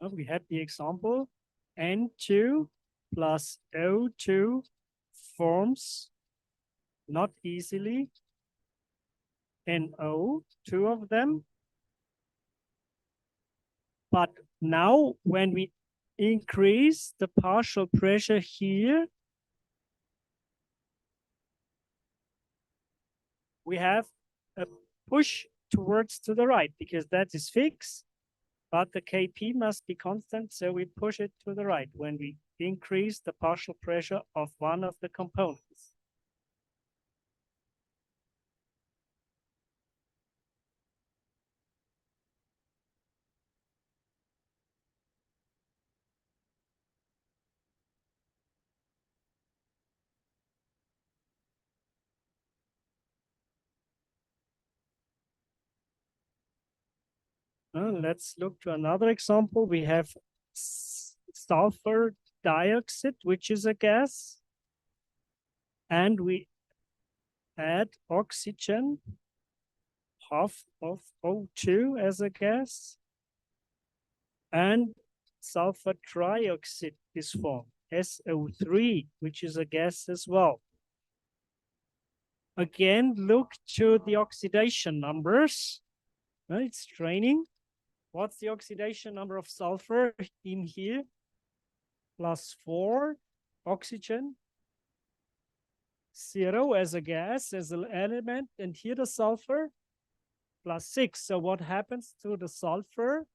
We had the example N2 plus O2 forms not easily NO, two of them. But now when we increase the partial pressure here, we have a push towards to the right because that is fixed, but the Kp must be constant, so we push it to the right when we increase the partial pressure of one of the components. Let's look to another example. We have sulfur dioxide, which is a gas, and we add oxygen, half of O2 as a gas, and sulfur trioxide is formed, SO3, which is a gas as well. Again, look to the oxidation numbers. It's training. What's the oxidation number of sulfur in here? +4, oxygen, 0 as a gas, as an element, and here the sulfur, +6. So what happens to the sulfur?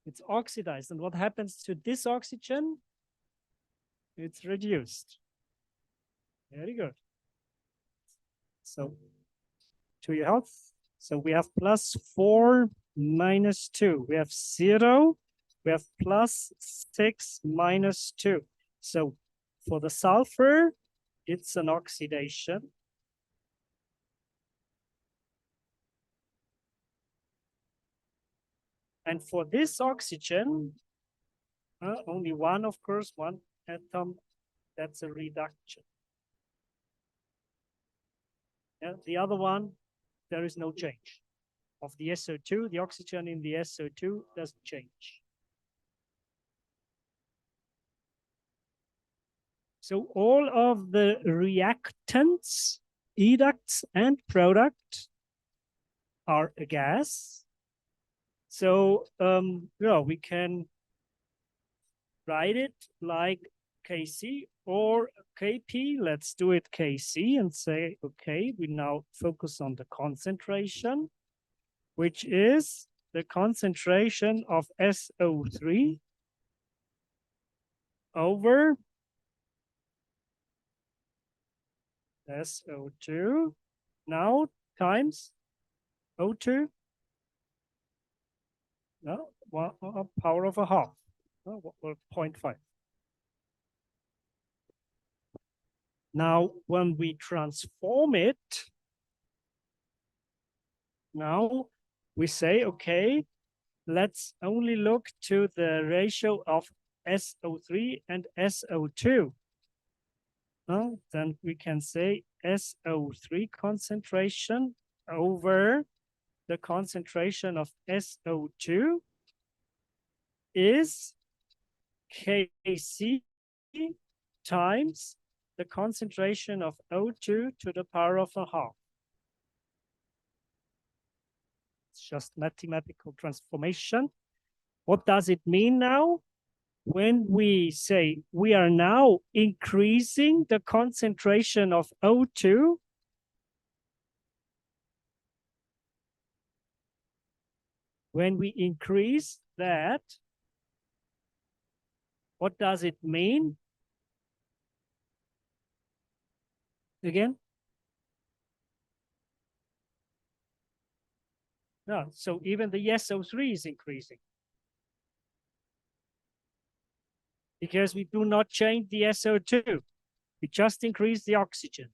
It's oxidized. And what happens to this oxygen? It's reduced. Very good. So to your health. So we have +4, -2. We have 0. We have +6, -2. So for the sulfur, it's an oxidation. And for this oxygen, only one, of course, one atom, that's a reduction. The other one, there is no change. Of the SO2, the oxygen in the SO2 doesn't change. So all of the reactants, educts, and products are a gas. So yeah, we can write it like Kc or Kp. Let's do it Kc and say, okay, we now focus on the concentration, which is the concentration of SO3 over SO2, now times O2, no, power of a half, 0.5. Now, when we transform it, now we say, okay, let's only look to the ratio of SO3 and SO2. Then we can say SO3 concentration over the concentration of SO2 is Kc times the concentration of O2 to the power of a half. It's just mathematical transformation. What does it mean now? When we say we are now increasing the concentration of O2, when we increase that, what does it mean? Again? No, so even the SO3 is increasing. Because we do not change the SO2. We just increase the oxygen.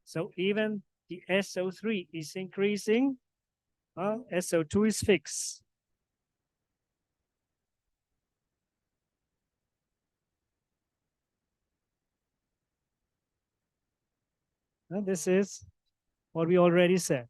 So even the SO3 is increasing. SO2 is fixed. And this is what we already said.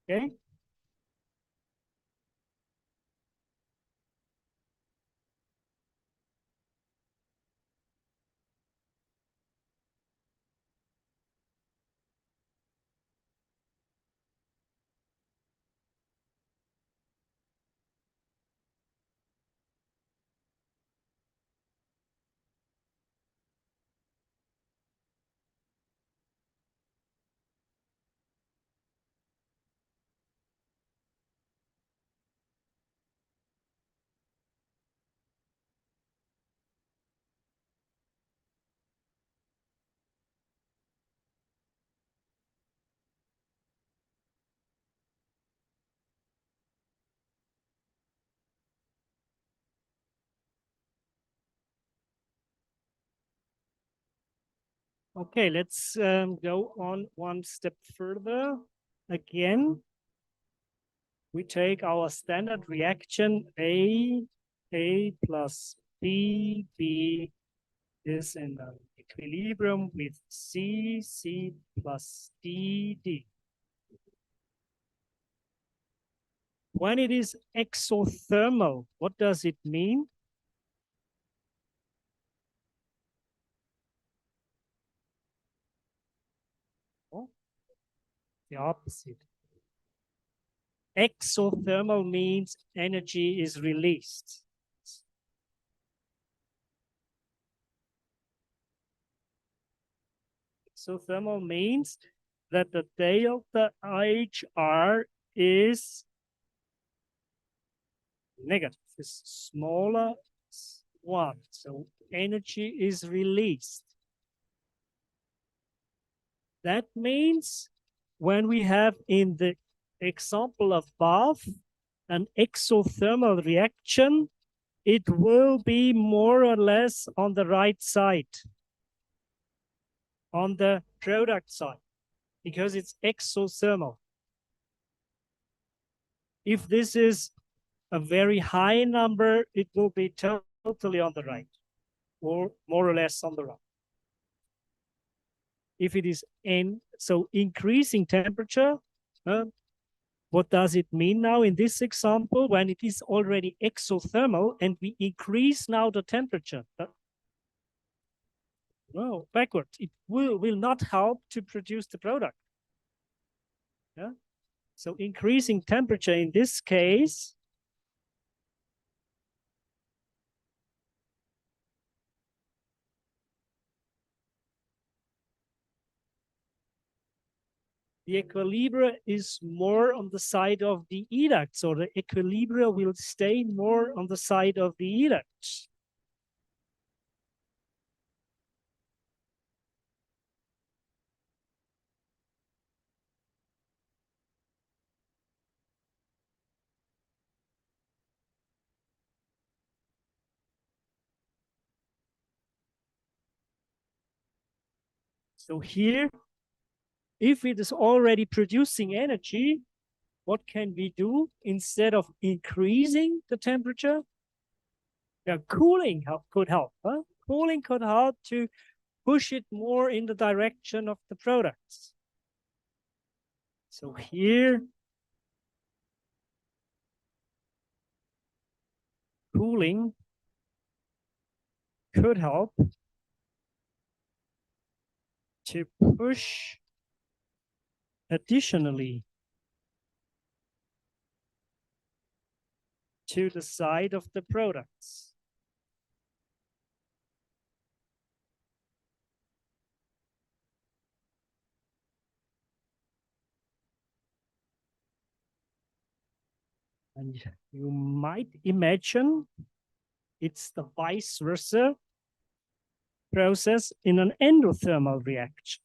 Okay. Okay, let's go on one step further. Again, we take our standard reaction A plus B is in an equilibrium with C plus D. When it is exothermal, what does it mean? Oh, the opposite. Exothermal means energy is released. Exothermal means that the delta HR is negative, is smaller one. So energy is released. That means when we have in the example of bath an exothermal reaction, it will be more or less on the right side, on the product side, because it's exothermal. If this is a very high number, it will be totally on the right, or more or less on the right. If it is so increasing temperature, what does it mean now in this example when it is already exothermal and we increase now the temperature? No, backwards. It will not help to produce the product. Yeah. So increasing temperature in this case the equilibrium is more on the side of the educt. So the equilibrium will stay more on the side of the educt. So here, if it is already producing energy, what can we do instead of increasing the temperature? Yeah, cooling could help. Huh? Cooling could help to push it more in the direction of the products. So here, cooling could help to push additionally to the side of the products. And you might imagine it's the vice versa process in an endothermal reaction.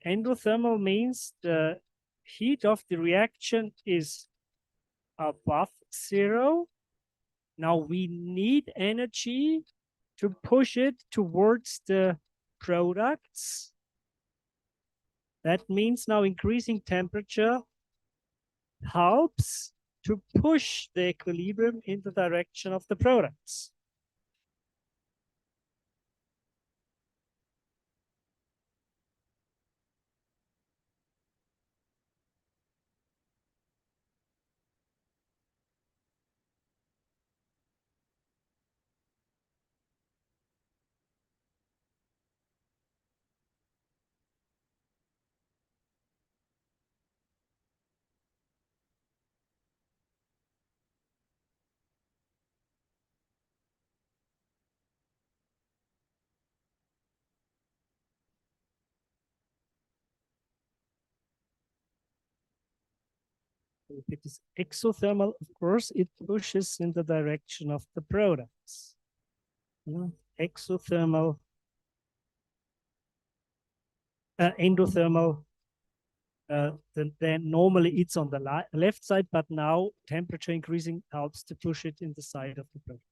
Endothermal means the heat of the reaction is above zero. Now we need energy to push it towards the products. That means now increasing temperature helps to push the equilibrium in the direction of the products. If it is exothermal, of course, it pushes in the direction of the products. Exothermal, endothermal, then normally it's on the left side, but now temperature increasing helps to push it in the side of the products.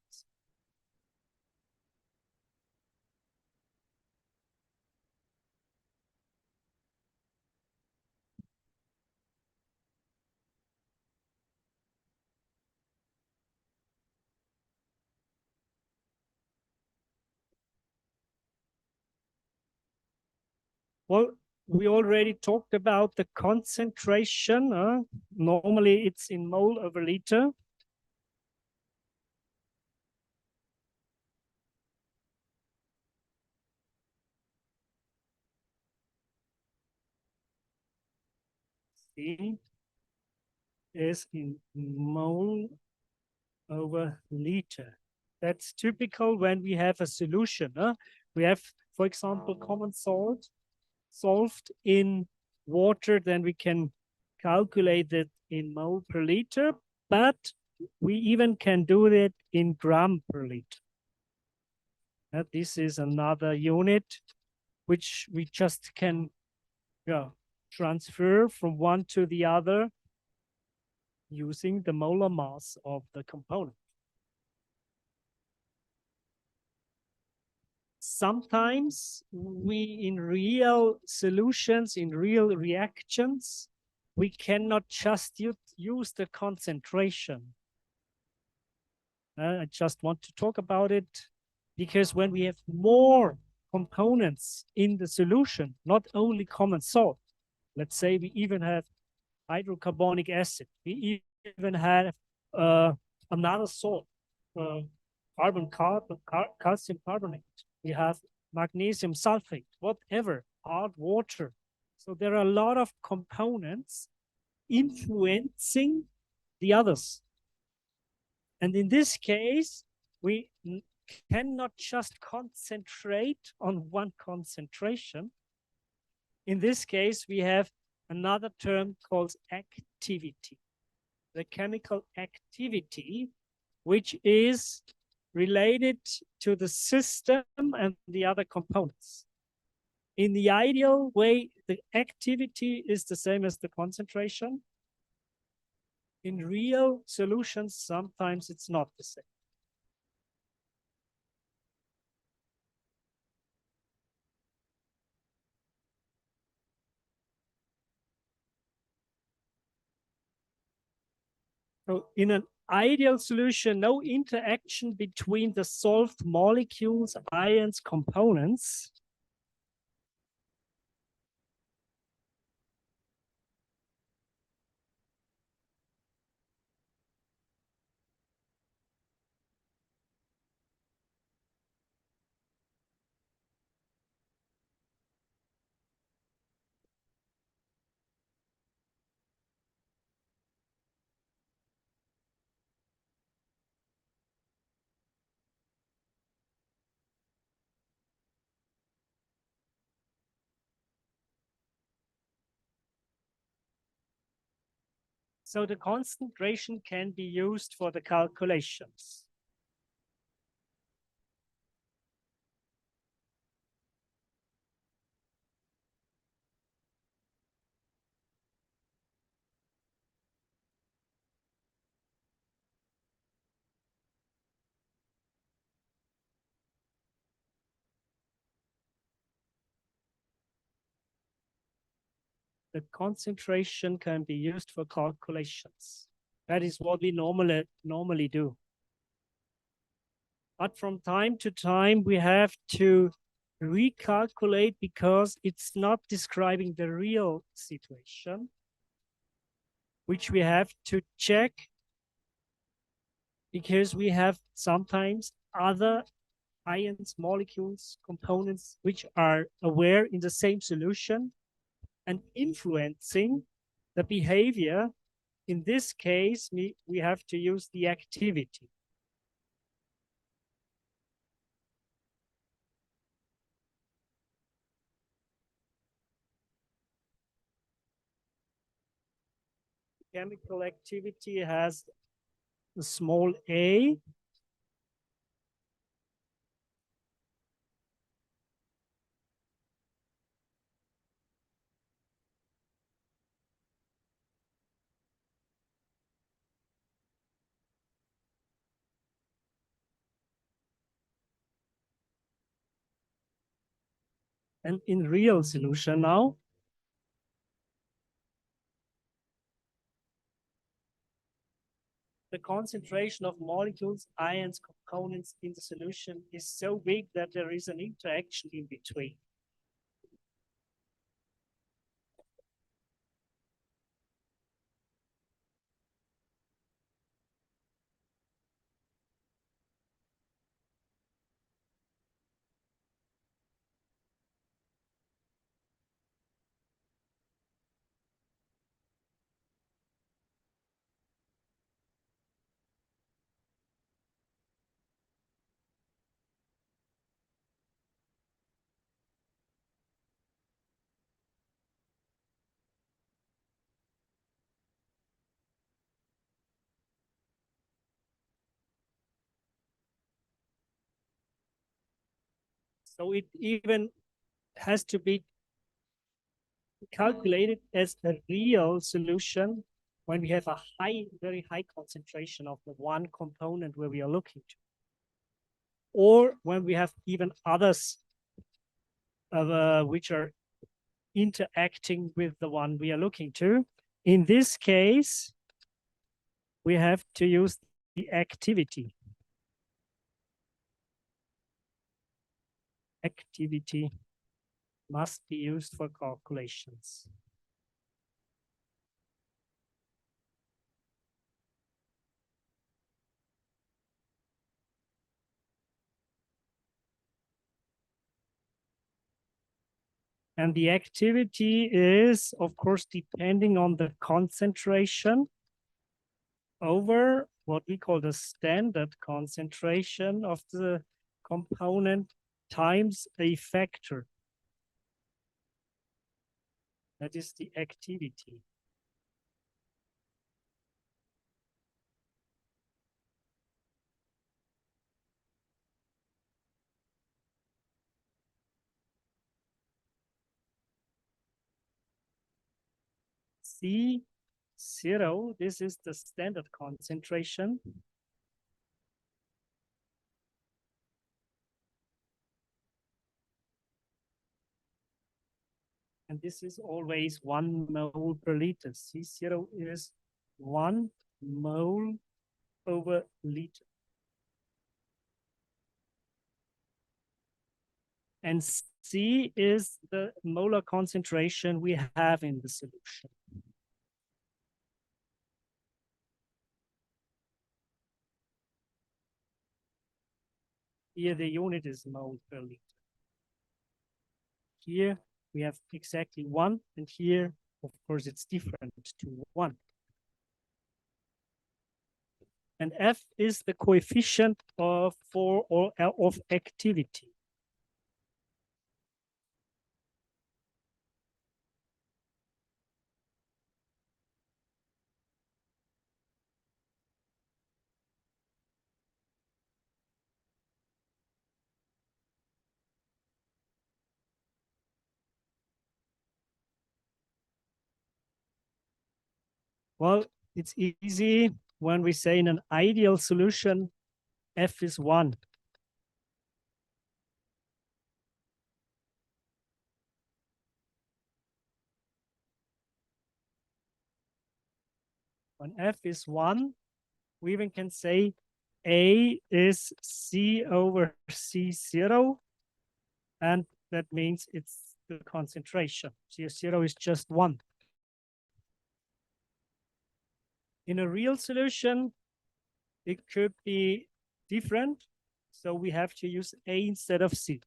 Well, we already talked about the concentration. Normally it's in mole over liter. C is in mole over liter. That's typical when we have a solution. We have, for example, common salt solved in water, then we can calculate it in mole per liter, but we even can do it in gram per liter. This is another unit which we just can transfer from one to the other using the molar mass of the component. Sometimes we, in real solutions, in real reactions, we cannot just use the concentration. I just want to talk about it because when we have more components in the solution, not only common salt, let's say we even have hydrocarbonic acid, we even have another salt, calcium carbonate, we have magnesium sulfate, whatever, hard water. So there are a lot of components influencing the others. And in this case, we cannot just concentrate on one concentration. In this case, we have another term called activity, the chemical activity, which is related to the system and the other components. In the ideal way, the activity is the same as the concentration. In real solutions, sometimes it's not the same. So in an ideal solution, no interaction between the solved molecules, ions, components. So the concentration can be used for the calculations. The concentration can be used for calculations. That is what we normally do. But from time to time, we have to recalculate because it's not describing the real situation, which we have to check because we have sometimes other ions, molecules, components, which are aware in the same solution and influencing the behavior. In this case, we have to use the activity. chemical activity has a small a. And in real solution now, the concentration of molecules, ions, components in the solution is so big that there is an interaction in between. So it even has to be calculated as a real solution when we have a very high concentration of the one component where we are looking to. Or when we have even others which are interacting with the one we are looking to. In this case, we have to use the activity. Activity must be used for calculations. And the activity is, of course, depending on the concentration over what we call the standard concentration of the component times a factor. That is the activity. C0, this is the standard concentration. And this is always 1 mole per liter. C0 is 1 mole over liter. And C is the molar concentration we have in the solution. Here the unit is mole per liter. Here we have exactly 1, and here, of course, it's different to 1. And F is the coefficient of activity. Well, it's easy when we say in an ideal solution, F is 1. When F is 1, we even can say A is C over C0, and that means it's the concentration. C0 is just 1. In a real solution, it could be different, so we have to use A instead of C.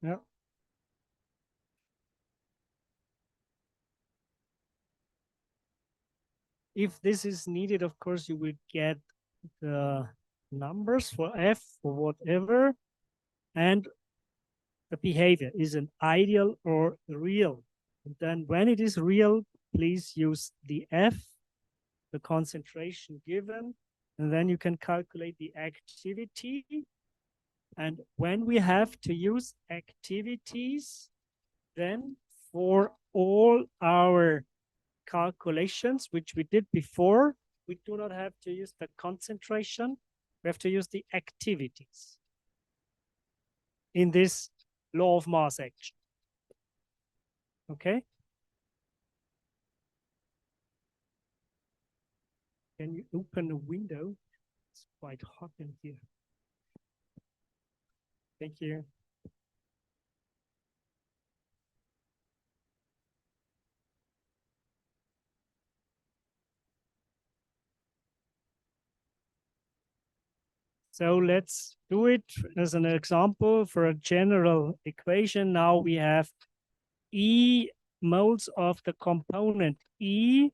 Yeah. If this is needed, of course, you will get the numbers for F or whatever, and the behavior is an ideal or real. And then when it is real, please use the F, the concentration given, and then you can calculate the activity. And when we have to use activities, then for all our calculations, which we did before, we do not have to use the concentration. We have to use the activities in this law of mass action. Okay? Can you open a window? It's quite hot in here. Thank you. So let's do it as an example for a general equation. Now we have E moles of the component E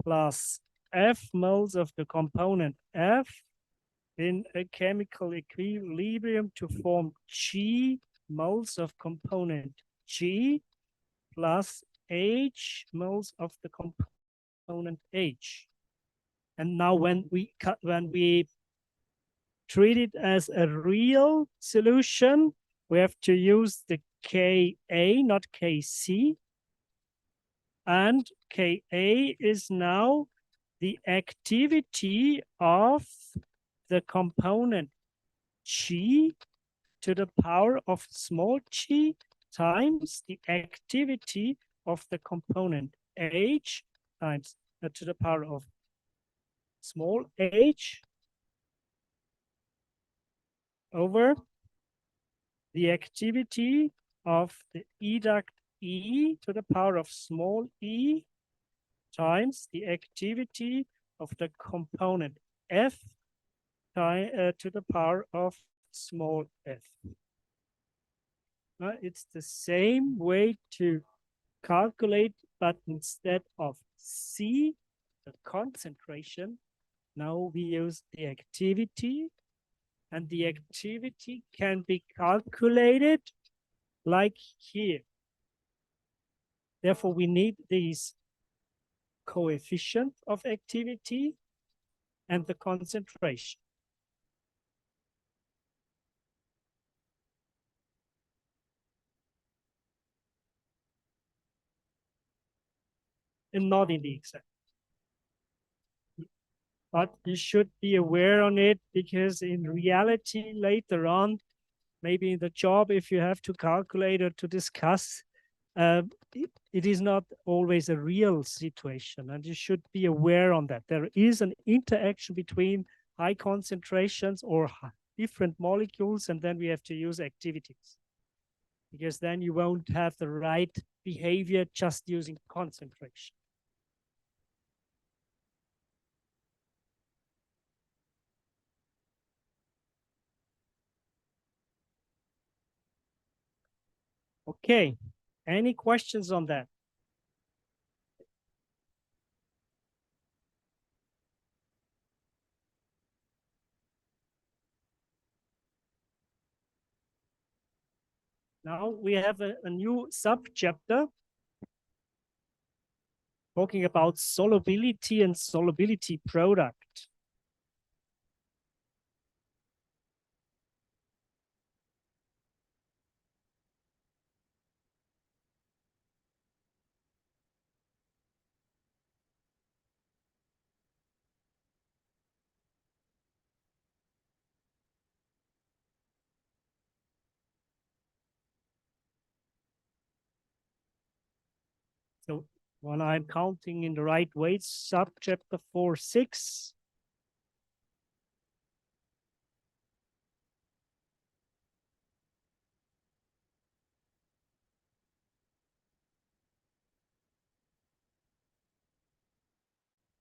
plus F moles of the component F in a chemical equilibrium to form G moles of component G plus H moles of the component H. And now when we treat it as a real solution, we have to use the Ka, not Kc. And Ka is now the activity of the component G to the power of small g times the activity of the component H times to the power of small h over the activity of the educt E to the power of small e times the activity of the component F to the power of small f. It's the same way to calculate, but instead of C, the concentration, now we use the activity, and the activity can be calculated like here. Therefore, we need these coefficient of activity and the concentration. And not in the exam. But you should be aware on it, because in reality, later on, maybe in the job, if you have to calculate or to discuss, it is not always a real situation, and you should be aware on that. There is an interaction between high concentrations or different molecules, and then we have to use activities, because then you won't have the right behavior just using concentration. Okay, any questions on that? Now we have a new subchapter talking about solubility and solubility product. So when I'm counting in the right way, subchapter 4.6.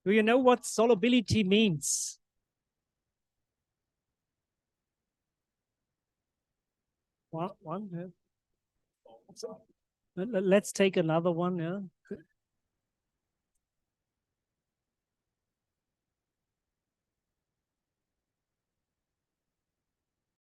Do you know what solubility means? One. Let's take another one, yeah.